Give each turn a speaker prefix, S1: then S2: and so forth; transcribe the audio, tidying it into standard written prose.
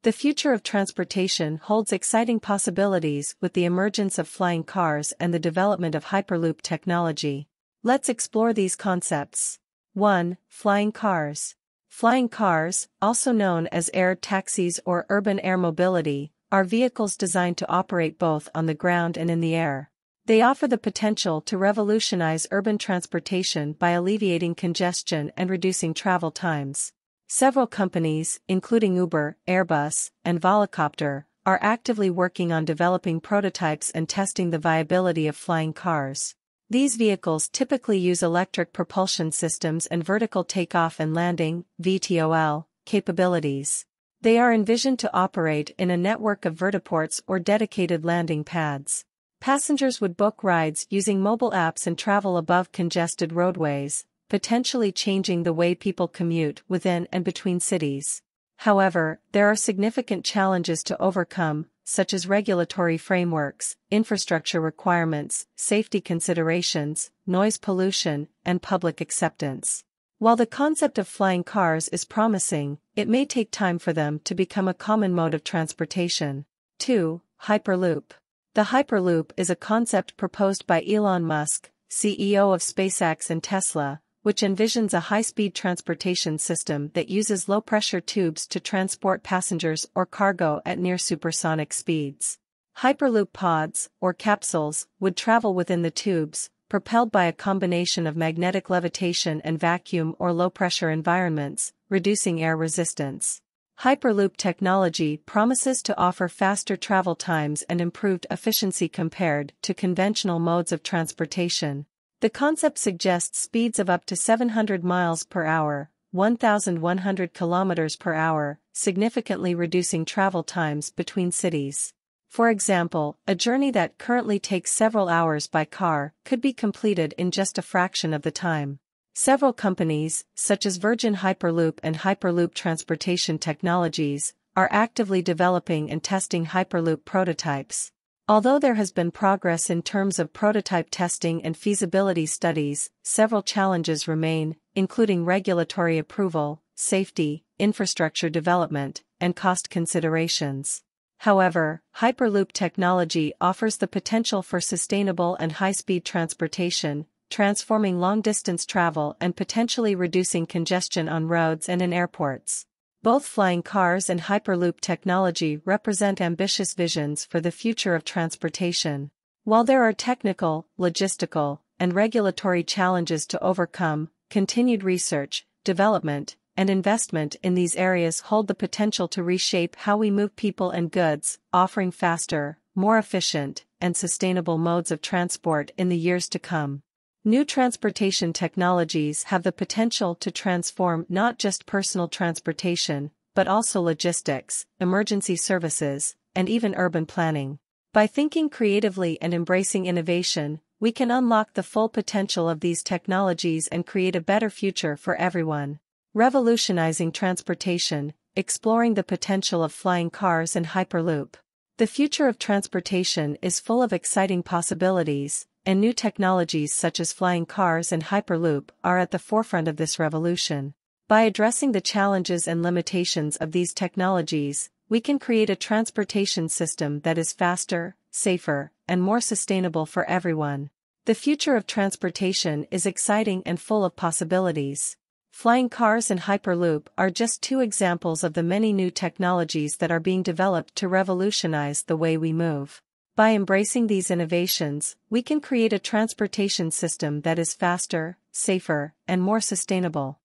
S1: The future of transportation holds exciting possibilities with the emergence of flying cars and the development of Hyperloop technology. Let's explore these concepts. 1. Flying cars. Flying cars, also known as air taxis or urban air mobility, are vehicles designed to operate both on the ground and in the air. They offer the potential to revolutionize urban transportation by alleviating congestion and reducing travel times. Several companies, including Uber, Airbus, and Volocopter, are actively working on developing prototypes and testing the viability of flying cars. These vehicles typically use electric propulsion systems and vertical takeoff and landing (VTOL) capabilities. They are envisioned to operate in a network of vertiports or dedicated landing pads. Passengers would book rides using mobile apps and travel above congested roadways, potentially changing the way people commute within and between cities. However, there are significant challenges to overcome, such as regulatory frameworks, infrastructure requirements, safety considerations, noise pollution, and public acceptance. While the concept of flying cars is promising, it may take time for them to become a common mode of transportation. 2. Hyperloop. The Hyperloop is a concept proposed by Elon Musk, CEO of SpaceX and Tesla, which envisions a high-speed transportation system that uses low-pressure tubes to transport passengers or cargo at near supersonic speeds. Hyperloop pods, or capsules, would travel within the tubes, propelled by a combination of magnetic levitation and vacuum or low-pressure environments, reducing air resistance. Hyperloop technology promises to offer faster travel times and improved efficiency compared to conventional modes of transportation. The concept suggests speeds of up to 700 miles per hour, 1,100 kilometers per hour, significantly reducing travel times between cities. For example, a journey that currently takes several hours by car could be completed in just a fraction of the time. Several companies, such as Virgin Hyperloop and Hyperloop Transportation Technologies, are actively developing and testing Hyperloop prototypes. Although there has been progress in terms of prototype testing and feasibility studies, several challenges remain, including regulatory approval, safety, infrastructure development, and cost considerations. However, Hyperloop technology offers the potential for sustainable and high-speed transportation, transforming long-distance travel and potentially reducing congestion on roads and in airports. Both flying cars and Hyperloop technology represent ambitious visions for the future of transportation. While there are technical, logistical, and regulatory challenges to overcome, continued research, development, and investment in these areas hold the potential to reshape how we move people and goods, offering faster, more efficient, and sustainable modes of transport in the years to come. New transportation technologies have the potential to transform not just personal transportation, but also logistics, emergency services, and even urban planning. By thinking creatively and embracing innovation, we can unlock the full potential of these technologies and create a better future for everyone. Revolutionizing transportation, exploring the potential of flying cars and Hyperloop. The future of transportation is full of exciting possibilities, and new technologies such as flying cars and Hyperloop are at the forefront of this revolution. By addressing the challenges and limitations of these technologies, we can create a transportation system that is faster, safer, and more sustainable for everyone. The future of transportation is exciting and full of possibilities. Flying cars and Hyperloop are just two examples of the many new technologies that are being developed to revolutionize the way we move. By embracing these innovations, we can create a transportation system that is faster, safer, and more sustainable.